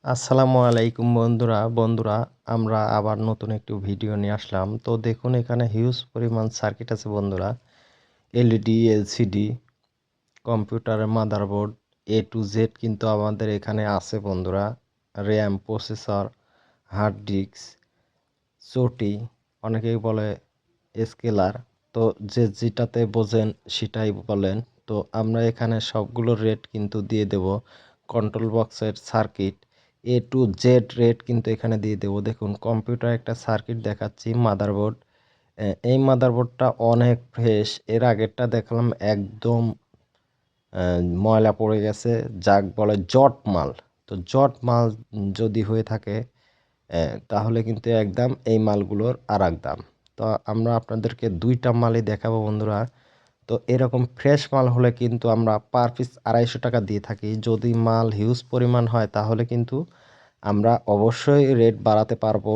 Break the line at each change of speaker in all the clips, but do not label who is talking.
আসসালামু আলাইকুম বন্ধুরা আমরা আবার নতুন একটি ভিডিও নিয়ে আসলাম। তো দেখুন এখানে হিউজ পরিমাণ সার্কিট আছে বন্ধুরা। এলইডি, এলসিডি, কম্পিউটারের মাদারবোর্ড এ টু জেড কিন্তু আমাদের এখানে আছে বন্ধুরা। র্যাম, প্রসেসর, হার্ড ডিস্ক, চটি, অনেকেই বলে স্কেলার। তো যে যেটাতে বোঝেন সেটাই বলেন। তো আমরা এখানে সবগুলোর রেট কিন্তু দিয়ে দেব। কন্ট্রোল বক্সের circuit A to Z rate কিন্তু এখানে দিয়ে দেবো। দেখুন কম্পিউটার একটা সার্কিট দেখাচ্ছি, মাদারবোর্ড। এই মাদারবোর্ডটা অনেক ফ্রেশ। এর আগেরটা দেখলাম একদম ময়লা পড়ে গেছে, যাক বলে জট মাল। তো জট মাল যদি হয়ে থাকে তাহলে কিন্তু একদম এই মালগুলোর আর এক দাম। তো আমরা আপনাদেরকে দুইটা মালই দেখাবো বন্ধুরা। তো এরকম ফ্রেশ মাল হলে কিন্তু আমরা পার পিস 250 টাকা দিয়ে থাকি। যদি মাল হিউজ পরিমাণ হয় তাহলে কিন্তু আমরা অবশ্যই রেট বাড়াতে পারবো।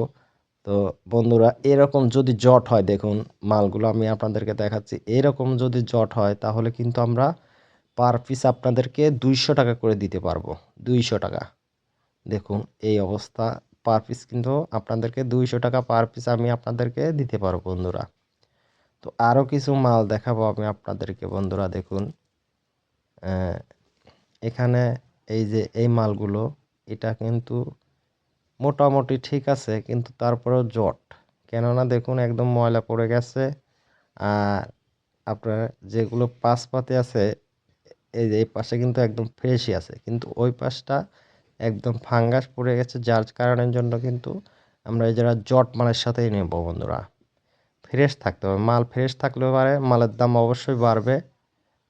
তো বন্ধুরা এরকম যদি জট হয়, দেখুন মালগুলো আমি আপনাদেরকে দেখাচ্ছি, এরকম যদি জট হয় তাহলে কিন্তু আমরা পার পিস আপনাদেরকে 200 টাকা করে দিতে পারবো। 200 টাকা। দেখুন এই অবস্থা, পার পিস কিন্তু আপনাদেরকে 200 টাকা পার পিস আমি আপনাদেরকে দিতে পারবো বন্ধুরা। তো আরও কিছু মাল দেখাবো আমি আপনাদেরকে বন্ধুরা। দেখুন এখানে এই যে এই মালগুলো, এটা কিন্তু মোটামুটি ঠিক আছে, কিন্তু তারপরেও জট। কেননা দেখুন একদম ময়লা পড়ে গেছে। আর আপনার যেগুলো পাশপাতি আছে, এই যে এই পাশে কিন্তু একদম ফ্রেশই আছে, কিন্তু ওই পাশটা একদম ফাঙ্গাস পড়ে গেছে, যার কারণের জন্য কিন্তু আমরা এই যারা জট মালের সাথেই নেব বন্ধুরা। ফ্রেশ থাকতে হবে, মাল ফ্রেশ থাকলে পারে মালের দাম অবশ্যই বাড়বে।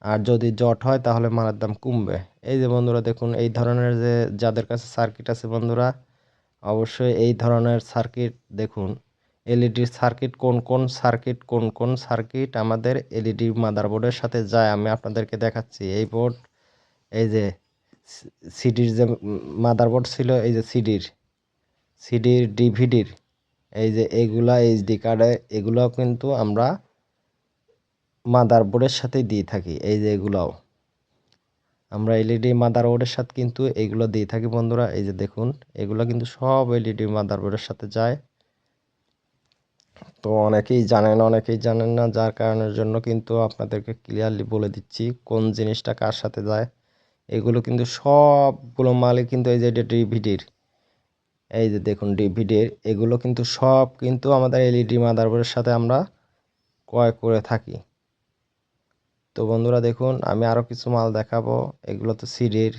আর যদি জট হয় তাহলে মালের দাম কমবে। এই যে বন্ধুরা দেখুন এই ধরনের যে যাদের কাছে সার্কিট আছে বন্ধুরা, অবশ্যই এই ধরনের সার্কিট দেখুন। এলইডির সার্কিট কোন কোন সার্কিট আমাদের এলইডি মাদারবোর্ডের সাথে যায় আমি আপনাদেরকে দেখাচ্ছি। এই বোর্ড, এই যে সিডির যে মাদারবোর্ড ছিল, এই যে সিডির ডিভিডির, এই যে এগুলা এইচডি কার্ডে, এগুলাও কিন্তু আমরা মাদারবোর্ডের সাথেই দিয়ে থাকি। এই যে এগুলাও আমরা এলইডি মাদারবোর্ডের সাথে কিন্তু এগুলো দিয়ে থাকি বন্ধুরা। এই যে দেখুন এগুলো কিন্তু সব এলইডি মাদারবোর্ডের সাথে যায়। তো অনেকেই জানেন অনেকেই জানেন না, যার কারণের জন্য কিন্তু আপনাদেরকে ক্লিয়ারলি বলে দিচ্ছি কোন জিনিসটা কার সাথে যায়। এগুলো কিন্তু সবগুলো মালই কিন্তু এই যে ডিভিডির, এই যে দেখুন ডিভিডির, এগুলো কিন্তু সব কিন্তু আমাদের এলইডি মাদারবোর্ডের সাথে আমরা ক্রয় করে থাকি। তো বন্ধুরা দেখুন আমি আরও কিছু মাল দেখাবো। এগুলো তো সিডির,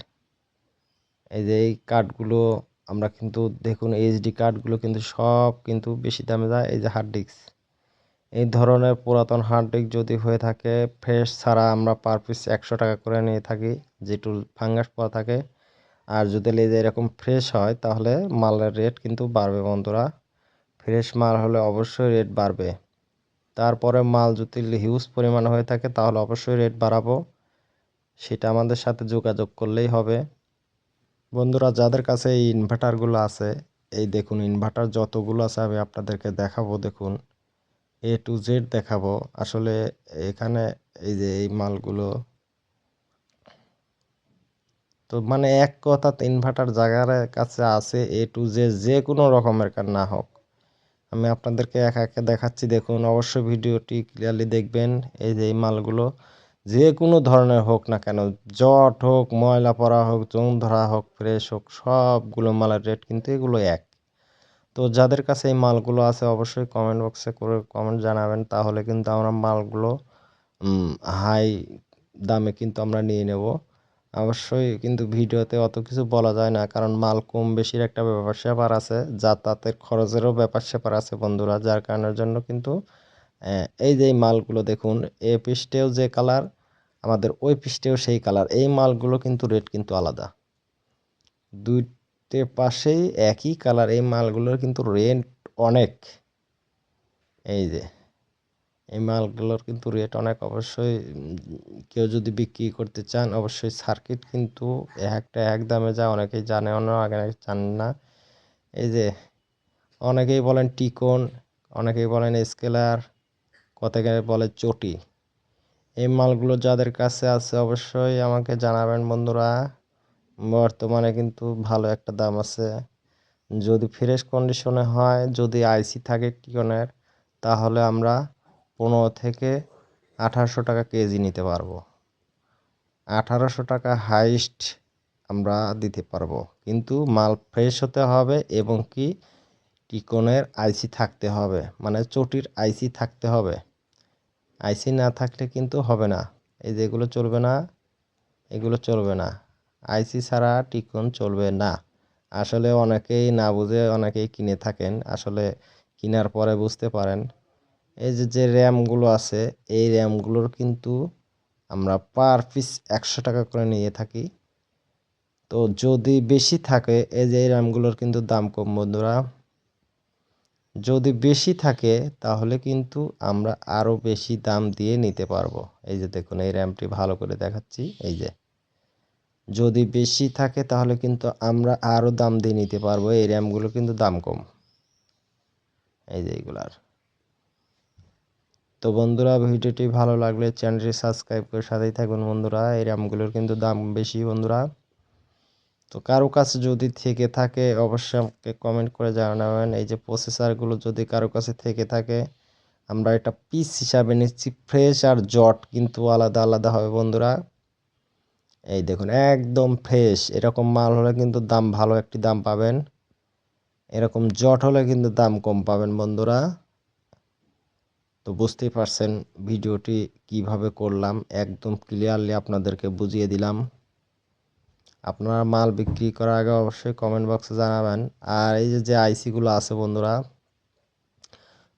এই যে এই কার্ডগুলো আমরা কিন্তু দেখুন এইচডি কার্ডগুলো কিন্তু সব কিন্তু বেশি দামে যায়। এই যে হার্ড ডিস্ক, এই ধরনের পুরাতন হার্ড ডিস্ক যদি হয়ে থাকে ফ্রেশ ছাড়া আমরা পার পিস 100 টাকা করে নিয়ে থাকি, যেটু ফাঙ্গাস পড়া থাকে। আর যদি লেজে এরকম ফ্রেশ হয় তাহলে মালের রেট কিন্তু বাড়বে বন্ধুরা। ফ্রেশ মাল হলে অবশ্যই রেট বাড়বে। তারপরে মাল যদি হিউজ পরিমাণ হয়ে থাকে তাহলে অবশ্যই রেট বাড়াবো, সেটা আমাদের সাথে যোগাযোগ করলেই হবে বন্ধুরা। যাদের কাছে এই ইনভার্টারগুলো আছে, এই দেখুন ইনভার্টার যতগুলো আছে আমি আপনাদেরকে দেখাবো। দেখুন এ টু জেড দেখাবো আসলে এখানে। এই যে এই মালগুলো, তো মানে এক কথা ইনভার্টার জায়গার কাছে আছে এ টু জেড, যে কোনো রকমের কার না হোক আমি আপনাদেরকে একা একা দেখাচ্ছি। দেখুন অবশ্যই ভিডিওটি ক্লিয়ারলি দেখবেন। এই যে এই মালগুলো যে কোনো ধরনের হোক না কেন, জট হোক, ময়লা পড়া হোক, জং ধরা হোক, ফ্রেশ হোক, সবগুলো মালের রেট কিন্তু এগুলো এক। তো যাদের কাছে এই মালগুলো আছে অবশ্যই কমেন্ট বক্সে করে কমেন্ট জানাবেন, তাহলে কিন্তু আমরা মালগুলো হাই দামে কিন্তু আমরা নিয়ে নেব। অবশ্যই কিন্তু ভিডিওতে অত কিছু বলা যায় না, কারণ মাল কম বেশির একটা ব্যাপার স্যাপার আছে, যাতায়াতের খরচেরও ব্যাপার স্যাপার আছে বন্ধুরা, যার কারণের জন্য কিন্তু এই যে এই মালগুলো দেখুন, এ পৃষ্ঠেও যে কালার আমাদের ওই পৃষ্ঠেও সেই কালার, এই মালগুলো কিন্তু রেট কিন্তু আলাদা। দুইতে পাশেই একই কালার, এই মালগুলোর কিন্তু রেট অনেক। এই যে এই মালগুলোর কিন্তু রেট অনেক। অবশ্যই কেউ যদি বিক্রি করতে চান অবশ্যই সার্কিট কিন্তু একটা এক দামে যায়, অনেকেই জানে আগে জানেন না। এই যে অনেকেই বলেন টিকন, অনেকেই বলেন স্কেলার, কতকে বলে চটি। এই মালগুলো যাদের কাছে আছে অবশ্যই আমাকে জানাবেন বন্ধুরা। বর্তমানে কিন্তু ভালো একটা দাম আছে। যদি ফ্রেশ কন্ডিশনে হয়, যদি আইসি থাকে টিকনের, তাহলে আমরা 15 থেকে 1800 টাকা কেজি নিতে পারবো। 1800 টাকা হাইস্ট আমরা দিতে পারবো, কিন্তু মাল ফ্রেশ হতে হবে এবং কি টিকনের আইসি থাকতে হবে, মানে চটির আইসি থাকতে হবে। আইসি না থাকলে কিন্তু হবে না। এই যেগুলো চলবে না, এগুলো চলবে না। আইসি ছাড়া টিকন চলবে না। আসলে অনেকেই না বুঝে অনেকেই কিনে থাকেন, আসলে কেনার পরে বুঝতে পারেন। এই যে র্যামগুলো আছে, এই র্যামগুলোর কিন্তু আমরা পার পিস 100 টাকা করে নিয়ে থাকি। তো যদি বেশি থাকে, এই যে এই র্যামগুলোর কিন্তু দাম কম বন্ধুরা। যদি বেশি থাকে তাহলে কিন্তু আমরা আরও বেশি দাম দিয়ে নিতে পারবো। এই যে দেখুন, এই র্যামটি ভালো করে দেখাচ্ছি। এই যে যদি বেশি থাকে তাহলে কিন্তু আমরা আরও দাম দিয়ে নিতে পারবো। এই র্যামগুলো কিন্তু দাম কম, এই যে এইগুলার। তো বন্ধুরা, ভিডিওটি ভালো লাগলে চ্যানেলটি সাবস্ক্রাইব করে সাথেই থাকবেন বন্ধুরা। এই র্যামগুলোর কিন্তু দাম বেশি বন্ধুরা। তো কারো কাছে যদি থেকে থাকে অবশ্যই আমাকে কমেন্ট করে জানাবেন। এই যে প্রসেসরগুলো যদি কারো কাছে থেকে থাকে, আমরা এটা পিস হিসাবে নিচ্ছি। ফ্রেশ আর জট কিন্তু আলাদা আলাদা হবে বন্ধুরা। এই দেখুন, একদম ফ্রেশ এরকম মাল হলে কিন্তু দাম ভালো একটি দাম পাবেন। এরকম জট হলে কিন্তু দাম কম পাবেন বন্ধুরা। তো বুঝতেই পারছেন ভিডিওটি কিভাবে করলাম, একদম ক্লিয়ারলি আপনাদেরকে বুঝিয়ে দিলাম। আপনারা মাল বিক্রি করার আগে অবশ্যই কমেন্ট বক্সে জানাবেন। আর এই যে আইসিগুলো আছে বন্ধুরা,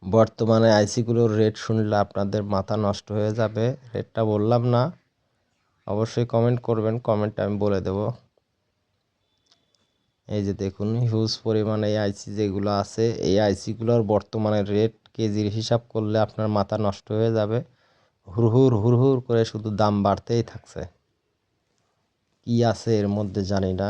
বর্তমানে আইসিগুলোর রেট শুনলে আপনাদের মাথা নষ্ট হয়ে যাবে। রেটটা বললাম না, অবশ্যই কমেন্ট করবেন, কমেন্টে আমি বলে দেব। এই যে দেখুন, হিউজ পরিমাণে এই আইসি যেগুলো আছে, এই আইসিগুলোর বর্তমানে রেট কেজির হিসাব করলে আপনার মাথা নষ্ট হয়ে যাবে। হুড়হুড় হুড়হুড় করে শুধু দাম বাড়তেই থাকছে। কি আছে এর মধ্যে জানি না।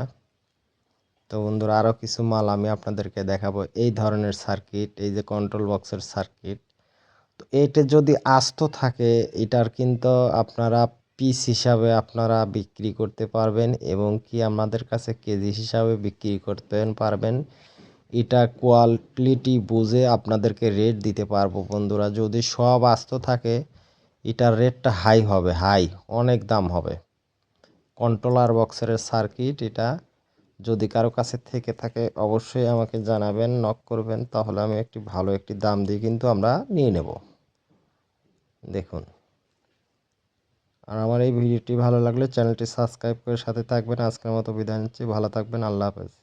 তো বন্ধুরা, আরও কিছু মাল আমি আপনাদেরকে দেখাবো। এই ধরনের সার্কিট, এই যে কন্ট্রোল বক্সের সার্কিট, তো এটা যদি আস্ত থাকে, এটার কিন্তু আপনারা পিস হিসাবে আপনারা বিক্রি করতে পারবেন এবং কি আমাদের কাছে কেজি হিসাবে বিক্রি করতে পারবেন। এটা কোয়ালিটি বুঝে আপনাদেরকে রেট দিতে পারবো বন্ধুরা। যদি সব আস্ত থাকে, এটার রেটটা হাই হবে, হাই অনেক দাম হবে। কন্ট্রোলার বক্সের সার্কিট এটা যদি কারো কাছে থেকে থাকে অবশ্যই আমাকে জানাবেন, নক করবেন, তাহলে আমি একটি ভালো একটি দাম দিয়ে কিন্তু আমরা নিয়ে নেব। দেখুন, আর আমার এই ভিডিওটি ভালো লাগলে চ্যানেলটি সাবস্ক্রাইব করে সাথে থাকবেন। আজকের মতো বিদায় নিচ্ছি, ভালো থাকবেন, আল্লাহ হাফেজ।